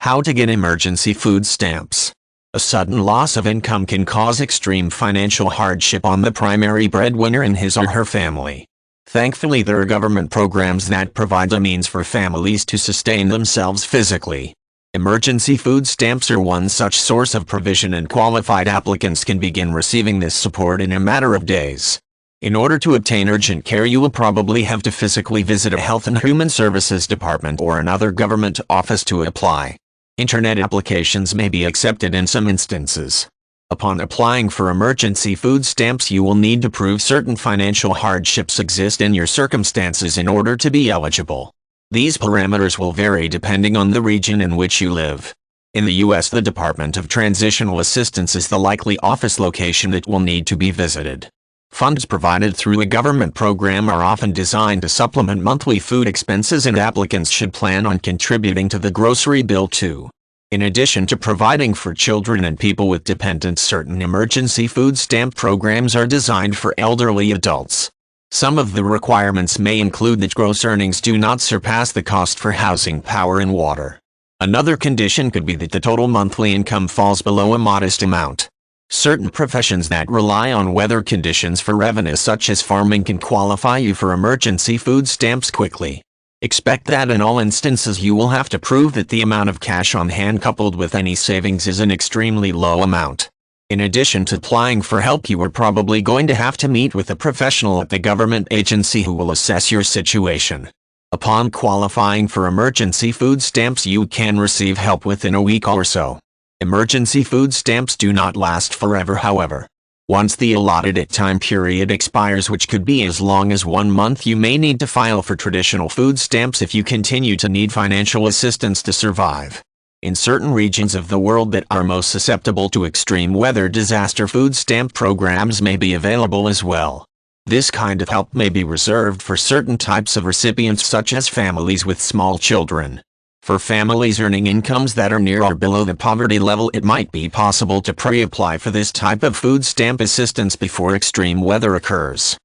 How to get emergency food stamps. A sudden loss of income can cause extreme financial hardship on the primary breadwinner and his or her family. Thankfully, there are government programs that provide a means for families to sustain themselves physically. Emergency food stamps are one such source of provision, and qualified applicants can begin receiving this support in a matter of days. In order to obtain urgent care, you will probably have to physically visit a Health and Human Services department or another government office to apply. Internet applications may be accepted in some instances. Upon applying for emergency food stamps, you will need to prove certain financial hardships exist in your circumstances in order to be eligible. These parameters will vary depending on the region in which you live. In the U.S., the Department of Transitional Assistance is the likely office location that will need to be visited. Funds provided through a government program are often designed to supplement monthly food expenses, and applicants should plan on contributing to the grocery bill too. In addition to providing for children and people with dependents, certain emergency food stamp programs are designed for elderly adults. Some of the requirements may include that gross earnings do not surpass the cost for housing, power, and water. Another condition could be that the total monthly income falls below a modest amount. Certain professions that rely on weather conditions for revenue, such as farming, can qualify you for emergency food stamps quickly. Expect that in all instances you will have to prove that the amount of cash on hand coupled with any savings is an extremely low amount. In addition to applying for help, you are probably going to have to meet with a professional at the government agency who will assess your situation. Upon qualifying for emergency food stamps, you can receive help within a week or so. Emergency food stamps do not last forever, however. Once the allotted time period expires, which could be as long as 1 month, you may need to file for traditional food stamps if you continue to need financial assistance to survive. In certain regions of the world that are most susceptible to extreme weather disaster, food stamp programs may be available as well. This kind of help may be reserved for certain types of recipients, such as families with small children. For families earning incomes that are near or below the poverty level, it might be possible to pre-apply for this type of food stamp assistance before extreme weather occurs.